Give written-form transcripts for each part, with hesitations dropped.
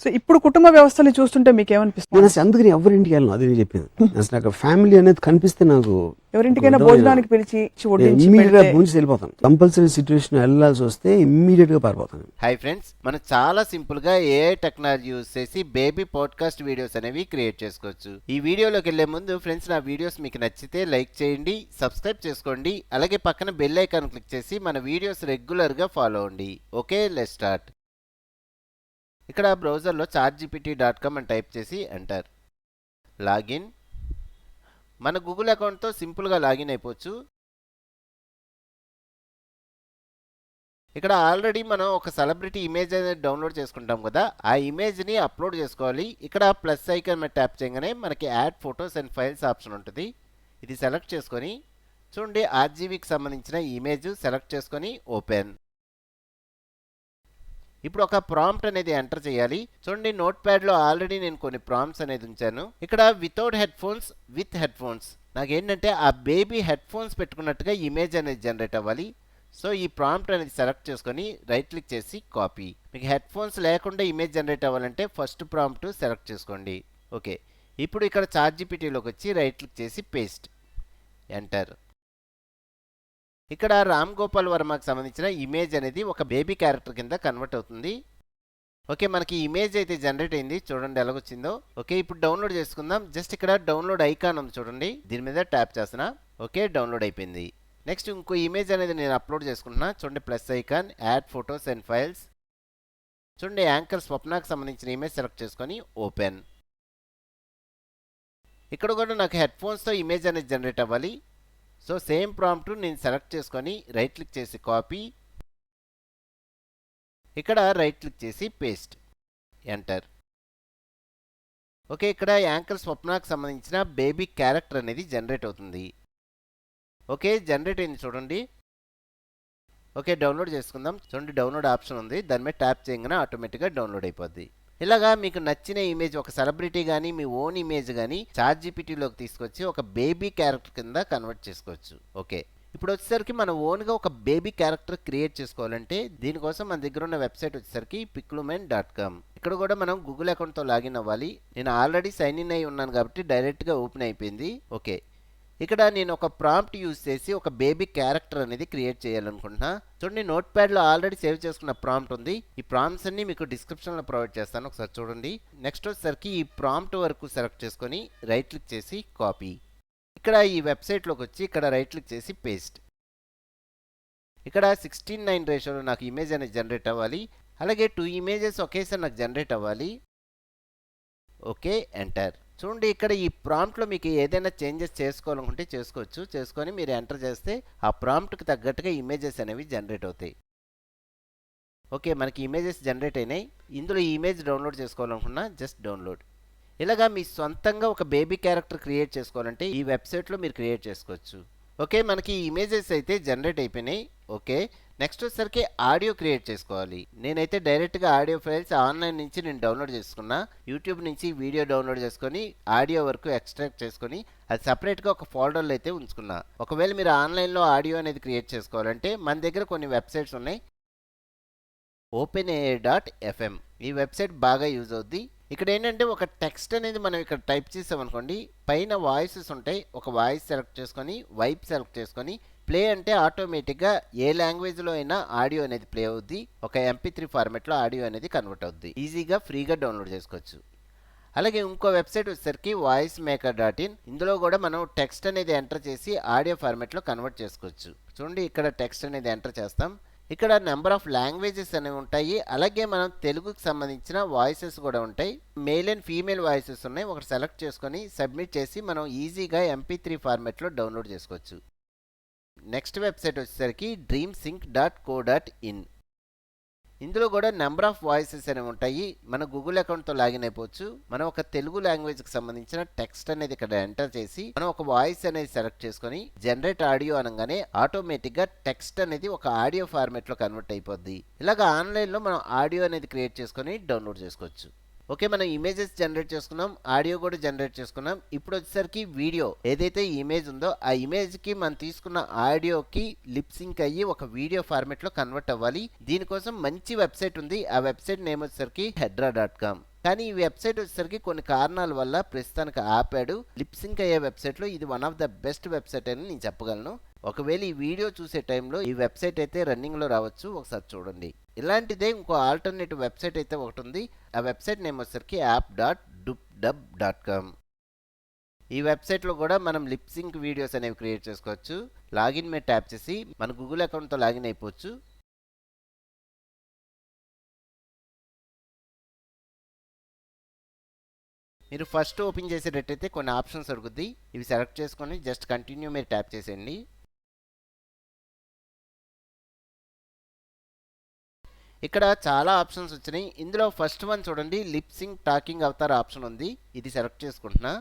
So ఇప్పుడు కుటుంబ వ్యవస్థని చూస్తుంటే మీకేమనిపిస్తుంది? నేను అసలు అందుకని ఎవరి ఇంటికి వెళ్ళను, అదే నేను చెప్పింది. అసలు నాకు ఫ్యామిలీ అనేది కనిపిస్తే నాకు ఎవరింటికైనా భోజనానికి పిలిచి వడ్డించి ఇమ్మీడియట్ గా పెడితే గురించి వెళ్ళిపోతాను. కంపల్సరీ సిచ్యువేషన్ వెళ్ళాల్సి వస్తే ఇమ్మీడియట్ గా పారిపోతాను. హాయ్ ఫ్రెండ్స్, మనం చాలా సింపుల్ గా ఏఐ టెక్నాలజీ యూజ్ చేసి బేబీ పాడ్కాస్ట్ వీడియోస్ అనేవి క్రియేట్ చేసుకోవచ్చు. ఈ వీడియోలోకి వెళ్లే ముందు ఫ్రెండ్స్, నా వీడియోస్ మీకు నచ్చితే లైక్ చేయండి, సబ్స్క్రైబ్ చేసుకోండి, అలాగే పక్కన బెల్ ఐకాన్ క్లిక్ చేసి మన వీడియోస్ రెగ్యులర్ గా ఫాలో అవ్వండి. Okay, let's start. ఇక్కడ బ్రౌజర్లో chartgpt.com అని టైప్ చేసి ఎంటర్. లాగిన్. మన గూగుల్ అకౌంట్తో సింపుల్గా లాగిన్ అయిపోవచ్చు. ఇక్కడ ఆల్రెడీ మనం ఒక సెలబ్రిటీ ఇమేజ్ అనేది డౌన్లోడ్ చేసుకుంటాం కదా, ఆ ఇమేజ్ని అప్లోడ్ చేసుకోవాలి. ఇక్కడ ప్లస్ ఐకాన్ మీద ట్యాప్ చేయగానే మనకి add photos and files option ఉంటుంది. ఇది సెలెక్ట్ చేసుకొని చూడండి, ఆర్జీబీకి సంబంధించిన ఇమేజ్ సెలెక్ట్ చేసుకొని ఓపెన్. ఇప్పుడు ఒక ప్రాంప్ట్ అనేది ఎంటర్ చేయాలి. చూడండి, నోట్ ప్యాడ్లో ఆల్రెడీ నేను కొన్ని ప్రాంప్ట్స్ అనేది ఉంచాను. ఇక్కడ without head phones, with head phones, నాకేంటంటే ఆ బేబీ హెడ్ ఫోన్స్ పెట్టుకున్నట్టుగా ఇమేజ్ అనేది జనరేట్ అవ్వాలి. సో ఈ ప్రాంప్ట్ అనేది సెలెక్ట్ చేసుకొని రైట్ క్లిక్ చేసి కాపీ. మీకు హెడ్ ఫోన్స్ లేకుండా ఇమేజ్ జనరేట్ అవ్వాలంటే ఫస్ట్ ప్రాంప్ట్ సెలెక్ట్ చేసుకోండి. ఓకే, ఇప్పుడు ఇక్కడ చాట్‌జీపీటీలోకి వచ్చి రైట్ క్లిక్ చేసి పేస్ట్, ఎంటర్. ఇక్కడ రామ్ గోపాల్ వర్మకి సంబంధించిన ఇమేజ్ అనేది ఒక బేబీ క్యారెక్టర్ కింద కన్వర్ట్ అవుతుంది. ఓకే, మనకి ఇమేజ్ అయితే జనరేట్ అయింది, చూడండి ఎలాగొచ్చిందో. ఓకే, ఇప్పుడు డౌన్లోడ్ చేసుకుందాం. జస్ట్ ఇక్కడ డౌన్లోడ్ ఐకాన్ ఉంది చూడండి, దీని మీద ట్యాప్ చేస్తున్నా. ఓకే, డౌన్లోడ్ అయిపోయింది. నెక్స్ట్ ఇంకో ఇమేజ్ అనేది నేను అప్లోడ్ చేసుకుంటున్నా. చూడండి, plus icon, add photos and files. చూడండి, యాంకర్ స్వప్నకు సంబంధించిన ఇమేజ్ సెలెక్ట్ చేసుకొని ఓపెన్. ఇక్కడ కూడా నాకు హెడ్ ఫోన్స్తో ఇమేజ్ అనేది జనరేట్ అవ్వాలి. సో సేమ్ ప్రాంప్ట్ నేను సెలెక్ట్ చేసుకొని రైట్ క్లిక్ చేసి కాపీ, ఇక్కడ రైట్ క్లిక్ చేసి పేస్ట్, ఎంటర్. ఓకే, ఇక్కడ యాంకర్ స్వప్నకు సంబంధించిన బేబీ క్యారెక్టర్ అనేది జనరేట్ అవుతుంది. ఓకే, జనరేట్ అయింది చూడండి. ఓకే, డౌన్లోడ్ చేసుకుందాం. చూడండి, డౌన్లోడ్ ఆప్షన్ ఉంది, దాని మీద ట్యాప్ చేయగానే ఆటోమేటిక్గా డౌన్లోడ్ అయిపోద్ది. ఇలాగా మీకు నచ్చిన ఇమేజ్, ఒక సెలబ్రిటీ కానీ మీ ఓన్ ఇమేజ్ కానీ చాట్‌జీపీటీలోకి తీసుకొచ్చి ఒక బేబీ క్యారెక్టర్ కింద కన్వర్ట్ చేసుకోవచ్చు. ఓకే, ఇప్పుడు వచ్చేసరికి మన ఓన్గా ఒక బేబీ క్యారెక్టర్ క్రియేట్ చేసుకోవాలంటే దీనికోసం మన దగ్గర ఉన్న వెబ్సైట్ వచ్చేసరికి piclumen.com. ఇక్కడ కూడా మనం గూగుల్ అకౌంట్తో లాగిన్ అవ్వాలి. నేను ఆల్రెడీ సైన్ ఇన్ అయి ఉన్నాను కాబట్టి డైరెక్ట్గా ఓపెన్ అయిపోయింది. ఓకే, ఇక్కడ నేను ఒక ప్రాంప్ట్ యూజ్ చేసి ఒక బేబీ క్యారెక్టర్ అనేది క్రియేట్ చేయాలనుకుంటున్నా. చూడండి, నోట్ ప్యాడ్లో ఆల్రెడీ సేవ్ చేసుకున్న ప్రాంప్ట్ ఉంది. ఈ ప్రాంప్ట్స్ అన్ని మీకు డిస్క్రిప్షన్లో ప్రొవైడ్ చేస్తాను, ఒకసారి చూడండి. నెక్స్ట్ వచ్చేసరికి ఈ ప్రాంప్ట్ వరకు సెలెక్ట్ చేసుకొని రైట్ క్లిక్ చేసి కాపీ. ఇక్కడ ఈ వెబ్సైట్లోకి వచ్చి ఇక్కడ రైట్ క్లిక్ చేసి పేస్ట్. ఇక్కడ 16:9 రేషియోలో నాకు ఇమేజ్ అనేది జనరేట్ అవ్వాలి. అలాగే 2 ఇమేజెస్ ఒకేసారి నాకు జనరేట్ అవ్వాలి. Okay, enter. చూడండి, ఇక్కడ ఈ ప్రాంప్ట్లో మీకు ఏదైనా చేంజెస్ చేసుకోవాలనుకుంటే చేసుకోవచ్చు. చేసుకొని మీరు ఎంటర్ చేస్తే ఆ ప్రాంప్ట్కి తగ్గట్టుగా ఇమేజెస్ అనేవి జనరేట్ అవుతాయి. ఓకే, మనకి ఇమేజెస్ జనరేట్ అయినాయి. ఇందులో ఈ ఇమేజ్ డౌన్లోడ్ చేసుకోవాలనుకున్నా జస్ట్ డౌన్లోడ్. ఇలాగా మీ సొంతంగా ఒక బేబీ క్యారెక్టర్ క్రియేట్ చేసుకోవాలంటే ఈ వెబ్సైట్లో మీరు క్రియేట్ చేసుకోవచ్చు. ఓకే, మనకి ఈ ఇమేజెస్ అయితే జనరేట్ అయిపోయినాయి. ఓకే, నెక్స్ట్ వచ్చేసరికి ఆడియో క్రియేట్ చేసుకోవాలి. నేనైతే డైరెక్ట్గా ఆడియో ఫైల్స్ ఆన్లైన్ నుంచి నేను డౌన్లోడ్ చేసుకున్నా. యూట్యూబ్ నుంచి వీడియో డౌన్లోడ్ చేసుకొని ఆడియో వరకు ఎక్స్ట్రాక్ట్ చేసుకొని అది సపరేట్గా ఒక ఫోల్డర్లో అయితే ఉంచుకున్నా. ఒకవేళ మీరు ఆన్లైన్లో ఆడియో అనేది క్రియేట్ చేసుకోవాలంటే మన దగ్గర కొన్ని వెబ్సైట్స్ ఉన్నాయి. openai.fm, ఈ వెబ్సైట్ బాగా యూజ్ అవుద్ది. ఇక్కడ ఏంటంటే ఒక టెక్స్ట్ అనేది మనం ఇక్కడ టైప్ చేసామనుకోండి, పైన వాయిసెస్ ఉంటాయి. ఒక వాయిస్ సెలెక్ట్ చేసుకొని వైప్ సెలెక్ట్ చేసుకొని ప్లే అంటే ఆటోమేటిక్గా ఏ లాంగ్వేజ్లో అయినా ఆడియో అనేది ప్లే అవుద్ది. ఒక MP3 ఫార్మాట్లో ఆడియో అనేది కన్వర్ట్ అవుద్ది. ఈజీగా ఫ్రీగా డౌన్లోడ్ చేసుకోవచ్చు. అలాగే ఇంకో వెబ్సైట్ వచ్చేసరికి voicemaker.in. ఇందులో కూడా మనం టెక్స్ట్ అనేది ఎంటర్ చేసి ఆడియో ఫార్మాట్లో కన్వర్ట్ చేసుకోవచ్చు. చూడండి, ఇక్కడ టెక్స్ట్ అనేది ఎంటర్ చేస్తాం. ఇక్కడ నెంబర్ ఆఫ్ లాంగ్వేజెస్ అనేవి ఉంటాయి. అలాగే మనం తెలుగుకి సంబంధించిన వాయిసెస్ కూడా ఉంటాయి. మేల్ అండ్ ఫీమేల్ వాయిసెస్ ఉన్నాయి. ఒకటి సెలెక్ట్ చేసుకొని సబ్మిట్ చేసి మనం ఈజీగా MP3 ఫార్మాట్లో డౌన్లోడ్ చేసుకోవచ్చు. నెక్స్ట్ వెబ్సైట్ వచ్చేసరికి dreamsync.co.in. ఇందులో కూడా నెంబర్ ఆఫ్ వాయిసెస్ అనేవి ఉంటాయి. మన గూగుల్ అకౌంట్తో లాగిన్ అయిపోవచ్చు. మనం ఒక తెలుగు లాంగ్వేజ్కి సంబంధించిన టెక్స్ట్ అనేది ఇక్కడ ఎంటర్ చేసి మనం ఒక వాయిస్ అనేది సెలెక్ట్ చేసుకొని జనరేట్ ఆడియో అనగానే ఆటోమేటిక్గా టెక్స్ట్ అనేది ఒక ఆడియో ఫార్మాట్లో కన్వర్ట్ అయిపోద్ది. ఇలాగ ఆన్లైన్లో మనం ఆడియో అనేది క్రియేట్ చేసుకొని డౌన్లోడ్ చేసుకోవచ్చు. ఓకే, మనం ఇమేజెస్ జనరేట్ చేసుకున్నాం, ఆడియో కూడా జనరేట్ చేసుకున్నాం. ఇప్పుడు వచ్చేసరికి వీడియో ఏదైతే ఇమేజ్ ఉందో ఆ ఇమేజ్కి మనం తీసుకున్న ఆడియోకి లిప్ సింక్ అయ్యి ఒక వీడియో ఫార్మేట్లో కన్వర్ట్ అవ్వాలి. దీనికోసం మంచి వెబ్సైట్ ఉంది. ఆ వెబ్సైట్ నేమ్ వచ్చేసరికి hedra.com. కానీ ఈ వెబ్సైట్ వచ్చేసరికి కొన్ని కారణాల వల్ల ప్రస్తుతానికి ఆపాడు. లిప్ సింక్ అయ్యే వెబ్సైట్లో ఇది one of the best website అని నేను చెప్పగలను. ఒకవేళ ఈ వీడియో చూసే టైంలో ఈ వెబ్సైట్ అయితే రన్నింగ్లో రావచ్చు, ఒకసారి చూడండి. ఇలాంటిదే ఇంకో ఆల్టర్నేటివ్ వెబ్సైట్ అయితే ఒకటి ఉంది. ఆ వెబ్సైట్ నేమ్ వచ్చేసరికి app.dubdub.com. ఈ వెబ్సైట్లో కూడా మనం లిప్ సింక్ వీడియోస్ అనేవి క్రియేట్ చేసుకోవచ్చు. లాగిన్ మీద ట్యాప్ చేసి మన గూగుల్ అకౌంట్తో లాగిన్ అయిపోవచ్చు. మీరు ఫస్ట్ ఓపెన్ చేసేటట్టయితే కొన్ని ఆప్షన్స్ దొరుకుద్ది. ఇవి సెలెక్ట్ చేసుకొని జస్ట్ కంటిన్యూ మీరు ట్యాప్ చేసేయండి. ఇక్కడ చాలా ఆప్షన్స్ వచ్చినాయి. ఇందులో ఫస్ట్ వన్ చూడండి, lip sync talking avatar option ఉంది. ఇది సెలెక్ట్ చేసుకుంటున్నా.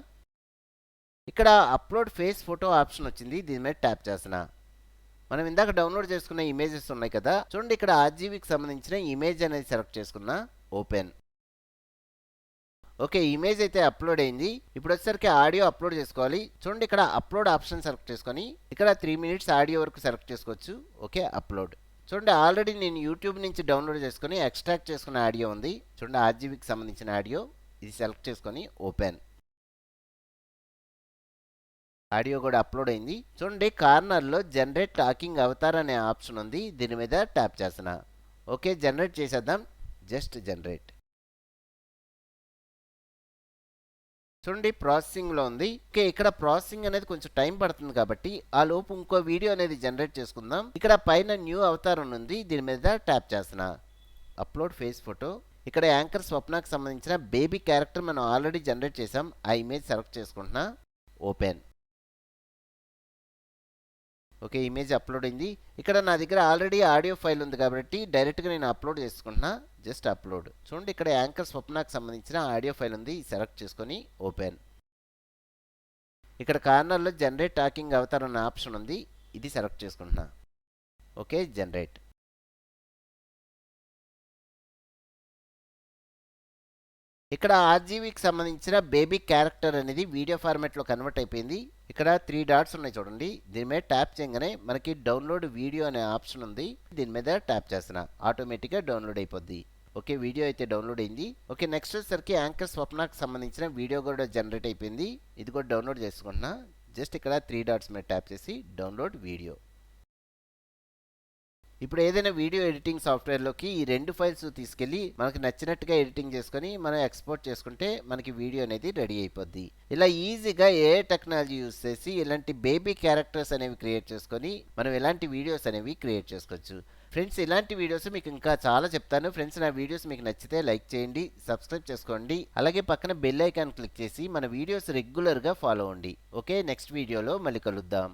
ఇక్కడ అప్లోడ్ ఫేస్ ఫోటో ఆప్షన్ వచ్చింది. దీని మీద ట్యాప్ చేస్తున్నా. మనం ఇందాక డౌన్లోడ్ చేసుకున్న ఇమేజెస్ ఉన్నాయి కదా, చూడండి ఇక్కడ ఆర్జీవీకి సంబంధించిన ఇమేజ్ అనేది సెలెక్ట్ చేసుకున్నా. ఓపెన్. ఓకే, ఇమేజ్ అయితే అప్లోడ్ అయింది. ఇప్పుడు వచ్చేసరికి ఆడియో అప్లోడ్ చేసుకోవాలి. చూడండి ఇక్కడ అప్లోడ్ ఆప్షన్ సెలెక్ట్ చేసుకొని ఇక్కడ 3 minutes ఆడియో వరకు సెలెక్ట్ చేసుకోవచ్చు. Okay, upload. చూడండి ఆల్రెడీ నేను యూట్యూబ్ నుంచి డౌన్లోడ్ చేసుకొని ఎక్స్ట్రాక్ట్ చేసుకున్న ఆడియో ఉంది. చూడండి ఆర్జీవీకి సంబంధించిన ఆడియో. ఇది సెలెక్ట్ చేసుకొని ఓపెన్. ఆడియో కూడా అప్లోడ్ అయింది. చూడండి కార్నర్లో జనరేట్ టాకింగ్ అవతార్ అనే ఆప్షన్ ఉంది. దీని మీద ట్యాప్ చేస్తున్నా. ఓకే, జనరేట్ చేసేద్దాం. Just generate. చూడండి ప్రాసెసింగ్లో ఉంది. ఓకే, ఇక్కడ ప్రాసెసింగ్ అనేది కొంచెం టైం పడుతుంది కాబట్టి ఆ లోపు ఇంకో వీడియో అనేది జనరేట్ చేసుకుందాం. ఇక్కడ పైన న్యూ అవతార్ ఉంది. దీని మీద ట్యాప్ చేస్తున్నా. Upload face photo. ఇక్కడ యాంకర్ స్వప్నకు సంబంధించిన బేబీ క్యారెక్టర్ మనం ఆల్రెడీ జనరేట్ చేసాం. ఆ ఇమేజ్ సెలెక్ట్ చేసుకుంటున్నా. ఓపెన్. ఓకే, ఇమేజ్ అప్లోడ్ అయింది. ఇక్కడ నా దగ్గర ఆల్రెడీ ఆడియో ఫైల్ ఉంది కాబట్టి డైరెక్ట్గా నేను అప్లోడ్ చేసుకుంటున్నా. Just upload. చూడండి ఇక్కడ యాంకర్ స్వప్నకు సంబంధించిన ఆడియో ఫైల్ ఉంది. సెలెక్ట్ చేసుకొని ఓపెన్. ఇక్కడ కార్నర్లో జనరేట్ టాకింగ్ అవతార్ అన్న ఆప్షన్ ఉంది. ఇది సెలెక్ట్ చేసుకుంటున్నా. Okay, generate. ఇక్కడ ఆర్జీవీకి సంబంధించిన బేబీ క్యారెక్టర్ అనేది వీడియో ఫార్మాట్లో కన్వర్ట్ అయిపోయింది. ఇక్కడ 3 dots ఉన్నాయి చూడండి. దీని మీద ట్యాప్ చేయగానే మనకి డౌన్లోడ్ వీడియో అనే ఆప్షన్ ఉంది. దీని మీద ట్యాప్ చేస్తున్నా. ఆటోమేటిక్గా డౌన్లోడ్ అయిపోద్ది. ఓకే, వీడియో అయితే డౌన్లోడ్ అయింది. ఓకే, నెక్స్ట్ వచ్చేసరికి యాంకర్ స్వప్నకు సంబంధించిన వీడియో కూడా జనరేట్ అయిపోయింది. ఇది కూడా డౌన్లోడ్ చేసుకుంటున్నా. జస్ట్ ఇక్కడ 3 dots మీద ట్యాప్ చేసి డౌన్లోడ్ వీడియో. ఇప్పుడు ఏదైనా వీడియో ఎడిటింగ్ సాఫ్ట్వేర్లోకి ఈ 2 ఫైల్స్ తీసుకెళ్ళి మనకి నచ్చినట్టుగా ఎడిటింగ్ చేసుకొని మనం ఎక్స్పోర్ట్ చేసుకుంటే మనకి వీడియో అనేది రెడీ అయిపోద్ది. ఇలా ఈజీగా ఏ టెక్నాలజీ యూస్ చేసి ఇలాంటి బేబీ క్యారెక్టర్స్ అనేవి క్రియేట్ చేసుకొని మనం ఇలాంటి వీడియోస్ అనేవి క్రియేట్ చేసుకోవచ్చు. ఫ్రెండ్స్, ఇలాంటి వీడియోస్ మీకు ఇంకా చాలా చెప్తాను. ఫ్రెండ్స్, నా వీడియోస్ మీకు నచ్చితే లైక్ చేయండి, సబ్స్క్రైబ్ చేసుకోండి. అలాగే పక్కన బెల్ ఐకాన్ క్లిక్ చేసి మన వీడియోస్ రెగ్యులర్గా ఫాలో అవ్వండి. ఓకే, నెక్స్ట్ వీడియోలో మళ్ళీ కలుద్దాం.